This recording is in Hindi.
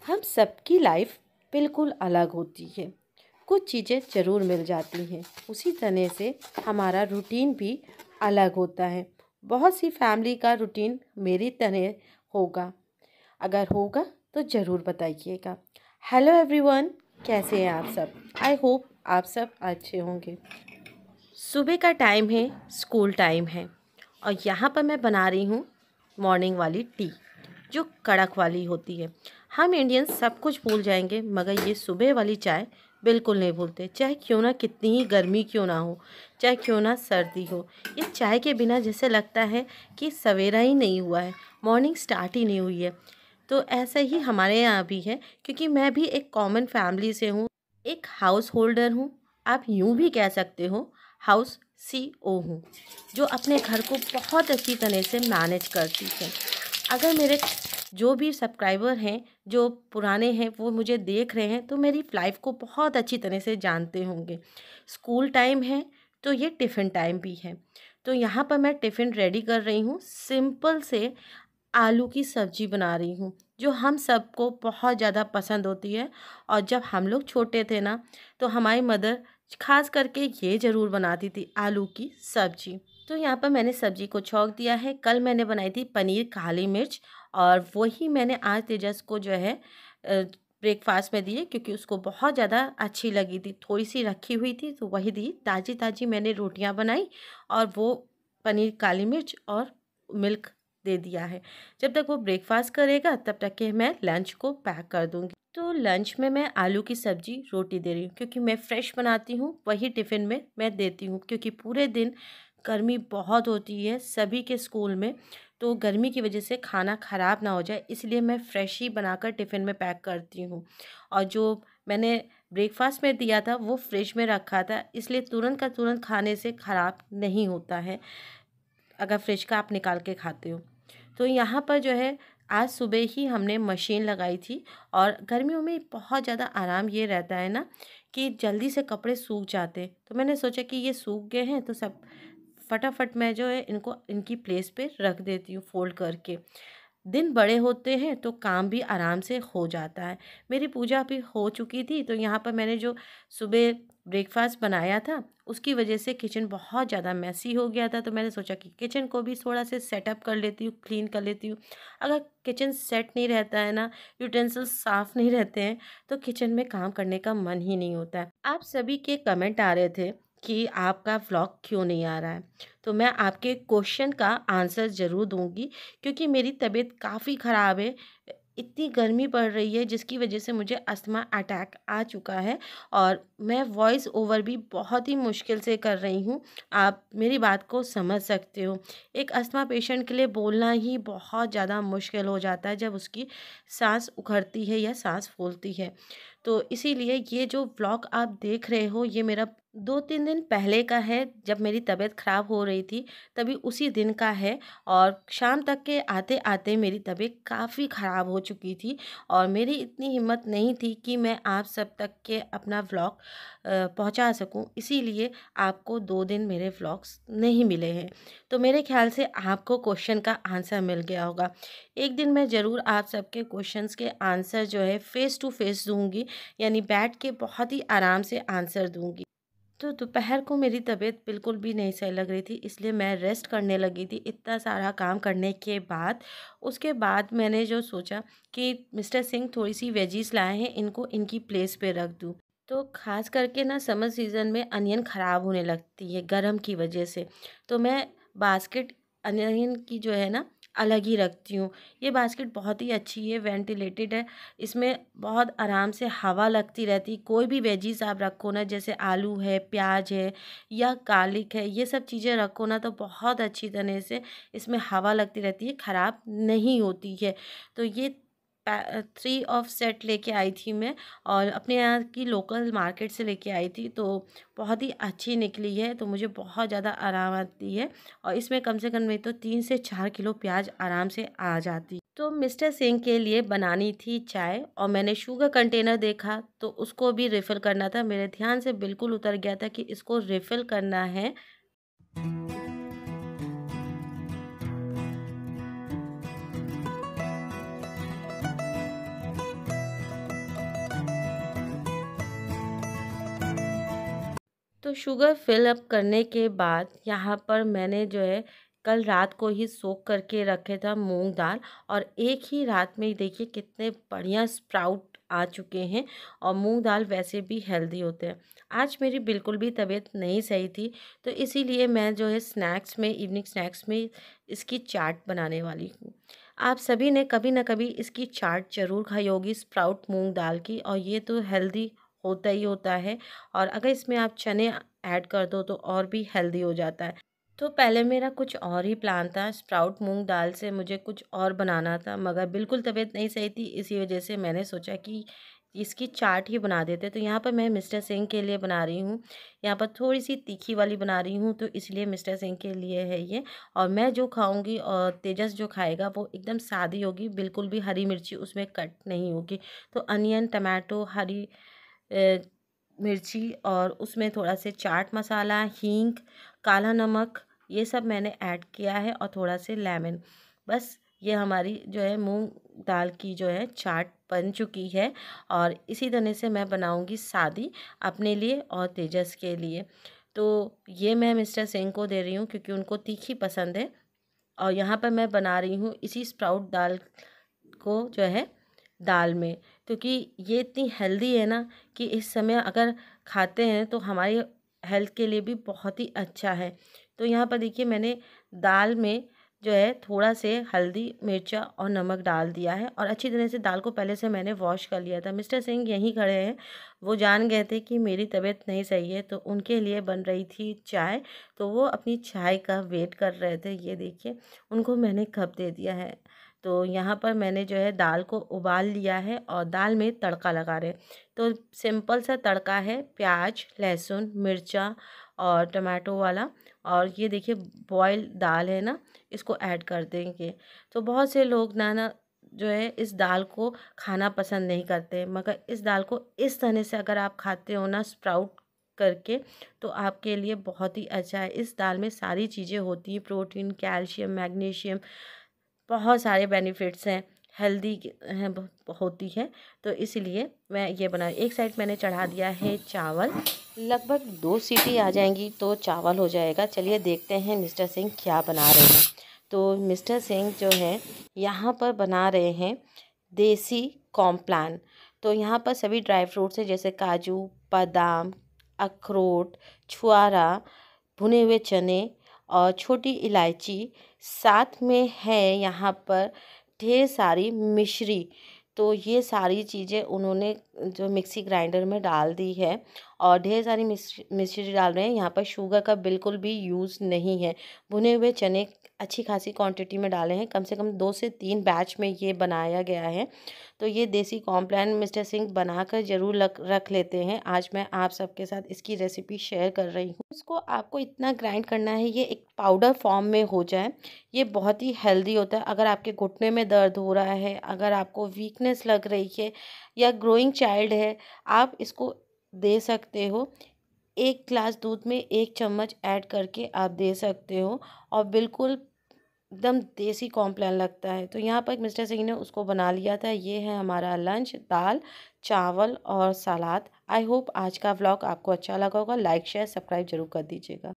हम सबकी लाइफ बिल्कुल अलग होती है। कुछ चीज़ें ज़रूर मिल जाती हैं, उसी तरह से हमारा रूटीन भी अलग होता है। बहुत सी फैमिली का रूटीन मेरी तरह होगा, अगर होगा तो ज़रूर बताइएगा। हेलो एवरीवन, कैसे हैं आप सब? आई होप आप सब अच्छे होंगे। सुबह का टाइम है, स्कूल टाइम है, और यहाँ पर मैं बना रही हूँ मॉर्निंग वाली टी, जो कड़क वाली होती है। हम इंडियंस सब कुछ भूल जाएंगे, मगर ये सुबह वाली चाय बिल्कुल नहीं भूलते, चाहे क्यों ना कितनी ही गर्मी क्यों ना हो, चाहे क्यों ना सर्दी हो। ये चाय के बिना जैसे लगता है कि सवेरा ही नहीं हुआ है, मॉर्निंग स्टार्ट ही नहीं हुई है। तो ऐसा ही हमारे यहाँ भी है, क्योंकि मैं भी एक कॉमन फैमिली से हूँ, एक हाउस होल्डर हूँ। आप यूँ भी कह सकते हो हाउस CEO हूँ, जो अपने घर को बहुत अच्छी तरह से मैनेज करती है। अगर मेरे जो भी सब्सक्राइबर हैं, जो पुराने हैं, वो मुझे देख रहे हैं तो मेरी लाइफ को बहुत अच्छी तरह से जानते होंगे। स्कूल टाइम है तो ये टिफ़िन टाइम भी है। तो यहाँ पर मैं टिफ़िन रेडी कर रही हूँ। सिंपल से आलू की सब्ज़ी बना रही हूँ, जो हम सबको बहुत ज़्यादा पसंद होती है। और जब हम लोग छोटे थे ना, तो हमारी मदर खास करके ये ज़रूर बनाती थी, आलू की सब्ज़ी। तो यहाँ पर मैंने सब्ज़ी को छौंक दिया है। कल मैंने बनाई थी पनीर काली मिर्च, और वही मैंने आज तेजस को जो है ब्रेकफास्ट में दिए, क्योंकि उसको बहुत ज़्यादा अच्छी लगी थी। थोड़ी सी रखी हुई थी तो वही दी। ताज़ी ताज़ी मैंने रोटियां बनाई, और वो पनीर काली मिर्च और मिल्क दे दिया है। जब तक वो ब्रेकफास्ट करेगा तब तक के मैं लंच को पैक कर दूँगी। तो लंच में मैं आलू की सब्ज़ी रोटी दे रही हूँ, क्योंकि मैं फ्रेश बनाती हूँ, वही टिफ़िन में मैं देती हूँ। क्योंकि पूरे दिन गर्मी बहुत होती है सभी के स्कूल में, तो गर्मी की वजह से खाना ख़राब ना हो जाए, इसलिए मैं फ्रेश ही बनाकर टिफ़िन में पैक करती हूँ। और जो मैंने ब्रेकफास्ट में दिया था वो फ्रिज में रखा था, इसलिए तुरंत का तुरंत खाने से ख़राब नहीं होता है, अगर फ्रिज का आप निकाल के खाते हो। तो यहाँ पर जो है आज सुबह ही हमने मशीन लगाई थी। और गर्मियों में बहुत ज़्यादा आराम ये रहता है ना कि जल्दी से कपड़े सूख जाते। तो मैंने सोचा कि ये सूख गए हैं तो सब फटाफट मैं जो है इनको इनकी प्लेस पे रख देती हूँ फोल्ड करके। दिन बड़े होते हैं तो काम भी आराम से हो जाता है। मेरी पूजा भी हो चुकी थी, तो यहाँ पर मैंने जो सुबह ब्रेकफास्ट बनाया था उसकी वजह से किचन बहुत ज़्यादा मैसी हो गया था। तो मैंने सोचा कि किचन को भी थोड़ा से सेटअप कर लेती हूँ, क्लीन कर लेती हूँ। अगर किचन सेट नहीं रहता है ना, यूटेंसिल्स साफ़ नहीं रहते हैं, तो किचन में काम करने का मन ही नहीं होता है। आप सभी के कमेंट आ रहे थे कि आपका व्लॉग क्यों नहीं आ रहा है, तो मैं आपके क्वेश्चन का आंसर ज़रूर दूंगी। क्योंकि मेरी तबीयत काफ़ी ख़राब है, इतनी गर्मी पड़ रही है जिसकी वजह से मुझे अस्थमा अटैक आ चुका है। और मैं वॉइस ओवर भी बहुत ही मुश्किल से कर रही हूँ, आप मेरी बात को समझ सकते हो। एक अस्थमा पेशेंट के लिए बोलना ही बहुत ज़्यादा मुश्किल हो जाता है जब उसकी सांस उखड़ती है या सांस फूलती है। तो इसीलिए ये जो व्लॉग आप देख रहे हो ये मेरा 2-3 दिन पहले का है, जब मेरी तबीयत ख़राब हो रही थी तभी उसी दिन का है। और शाम तक के आते-आते मेरी तबीयत काफ़ी ख़राब हो चुकी थी, और मेरी इतनी हिम्मत नहीं थी कि मैं आप सब तक के अपना व्लॉग पहुंचा सकूं। इसीलिए आपको 2 दिन मेरे व्लॉग्स नहीं मिले हैं। तो मेरे ख़्याल से आपको क्वेश्चन का आंसर मिल गया होगा। एक दिन मैं ज़रूर आप सबके क्वेश्चंस के आंसर जो है फ़ेस टू फ़ेस दूँगी, यानी बैठ के बहुत ही आराम से आंसर दूँगी। तो दोपहर को मेरी तबीयत बिल्कुल भी नहीं सही लग रही थी, इसलिए मैं रेस्ट करने लगी थी इतना सारा काम करने के बाद। उसके बाद मैंने जो सोचा कि मिस्टर सिंह थोड़ी सी वेजीज लाए हैं, इनको इनकी प्लेस पे रख दूँ। तो ख़ास करके ना समर सीज़न में अनियन ख़राब होने लगती है गर्म की वजह से, तो मैं बास्केट अनियन की जो है ना अलग ही रखती हूँ। ये बास्केट बहुत ही अच्छी है, वेंटिलेटेड है, इसमें बहुत आराम से हवा लगती रहती। कोई भी वेजीज आप रखो ना, जैसे आलू है, प्याज है या गार्लिक है, ये सब चीज़ें रखो ना तो बहुत अच्छी तरह से इसमें हवा लगती रहती है, ख़राब नहीं होती है। तो ये 3 ऑफ सेट लेके आई थी मैं, और अपने यहाँ की लोकल मार्केट से लेके आई थी। तो बहुत ही अच्छी निकली है, तो मुझे बहुत ज़्यादा आराम आती है। और इसमें कम से कम नहीं तो 3 से 4 किलो प्याज आराम से आ जाती। तो मिस्टर सिंह के लिए बनानी थी चाय, और मैंने शुगर कंटेनर देखा तो उसको भी रिफ़िल करना था। मेरे ध्यान से बिल्कुल उतर गया था कि इसको रिफ़िल करना है। तो शुगर फिल अप करने के बाद यहाँ पर मैंने जो है कल रात को ही सोख करके रखे था मूंग दाल, और एक ही रात में ही देखिए कितने बढ़िया स्प्राउट आ चुके हैं। और मूंग दाल वैसे भी हेल्दी होते हैं। आज मेरी बिल्कुल भी तबीयत नहीं सही थी, तो इसीलिए मैं जो है स्नैक्स में, इवनिंग स्नैक्स में इसकी चाट बनाने वाली हूँ। आप सभी ने कभी ना कभी इसकी चाट ज़रूर खाई होगी स्प्राउट मूंग दाल की, और ये तो हेल्दी होता ही होता है। और अगर इसमें आप चने ऐड कर दो तो और भी हेल्दी हो जाता है। तो पहले मेरा कुछ और ही प्लान था, स्प्राउट मूंग दाल से मुझे कुछ और बनाना था, मगर बिल्कुल तबीयत नहीं सही थी, इसी वजह से मैंने सोचा कि इसकी चाट ही बना देते। तो यहाँ पर मैं मिस्टर सिंह के लिए बना रही हूँ। यहाँ पर थोड़ी सी तीखी वाली बना रही हूँ, तो इसलिए मिस्टर सिंह के लिए है ये। और मैं जो खाऊंगी और तेजस जो खाएगा वो एकदम सादी होगी, बिल्कुल भी हरी मिर्ची उसमें कट नहीं होगी। तो अनियन, टमाटो, हरी मिर्ची, और उसमें थोड़ा से चाट मसाला, हींग, काला नमक, ये सब मैंने ऐड किया है, और थोड़ा से लेमन। बस ये हमारी जो है मूंग दाल की जो है चाट बन चुकी है। और इसी तरह से मैं बनाऊंगी सादी अपने लिए और तेजस के लिए। तो ये मैं मिस्टर सिंह को दे रही हूँ क्योंकि उनको तीखी पसंद है। और यहाँ पर मैं बना रही हूँ इसी स्प्राउट दाल को जो है दाल में, क्योंकि ये इतनी हेल्दी है ना कि इस समय अगर खाते हैं तो हमारी हेल्थ के लिए भी बहुत ही अच्छा है। तो यहाँ पर देखिए मैंने दाल में जो है थोड़ा से हल्दी, मिर्चा और नमक डाल दिया है, और अच्छी तरह से दाल को पहले से मैंने वॉश कर लिया था। मिस्टर सिंह यहीं खड़े हैं, वो जान गए थे कि मेरी तबीयत नहीं सही है, तो उनके लिए बन रही थी चाय। तो वो अपनी चाय का वेट कर रहे थे। ये देखिए उनको मैंने कप दे दिया है। तो यहाँ पर मैंने जो है दाल को उबाल लिया है और दाल में तड़का लगा रहे। तो सिंपल सा तड़का है, प्याज, लहसुन, मिर्चा और टमाटो वाला। और ये देखिए बॉयल दाल है ना, इसको ऐड कर देंगे। तो बहुत से लोग ना जो है इस दाल को खाना पसंद नहीं करते, मगर इस दाल को इस तरह से अगर आप खाते हो ना स्प्राउट करके, तो आपके लिए बहुत ही अच्छा है। इस दाल में सारी चीज़ें होती हैं, प्रोटीन, कैल्शियम, मैग्नीशियम, बहुत सारे बेनिफिट्स हैं, हेल्दी हैं, होती है। तो इसलिए मैं ये बना, एक साइड मैंने चढ़ा दिया है चावल। लगभग 2 सीटी आ जाएंगी तो चावल हो जाएगा। चलिए देखते हैं मिस्टर सिंह क्या बना रहे हैं। तो मिस्टर सिंह जो है यहाँ पर बना रहे हैं देसी कॉम्प्लान। तो यहाँ पर सभी ड्राई फ्रूट्स हैं, जैसे काजू, बादाम, अखरोट, छुआरा, भुने हुए चने और छोटी इलायची। साथ में है यहाँ पर ढेर सारी मिश्री। तो ये सारी चीज़ें उन्होंने जो मिक्सी ग्राइंडर में डाल दी है, और ढेर सारी मिश्री डाल रहे हैं। यहाँ पर शुगर का बिल्कुल भी यूज़ नहीं है। भुने हुए चने अच्छी खासी क्वांटिटी में डाले हैं, कम से कम 2 से 3 बैच में ये बनाया गया है। तो ये देसी कॉम्प्लान मिस्टर सिंह बनाकर ज़रूर रख लेते हैं। आज मैं आप सबके साथ इसकी रेसिपी शेयर कर रही हूँ। इसको आपको इतना ग्राइंड करना है ये एक पाउडर फॉर्म में हो जाए। ये बहुत ही हेल्दी होता है। अगर आपके घुटने में दर्द हो रहा है, अगर आपको वीकनेस लग रही है, या ग्रोइंग चाइल्ड है, आप इसको दे सकते हो। 1 ग्लास दूध में 1 चम्मच ऐड करके आप दे सकते हो, और बिल्कुल एकदम देसी कॉम्प्लान लगता है। तो यहाँ पर मिस्टर सिंह ने उसको बना लिया था। ये है हमारा लंच, दाल, चावल और सलाद। आई होप आज का व्लॉग आपको अच्छा लगा होगा। लाइक, शेयर, सब्सक्राइब जरूर कर दीजिएगा।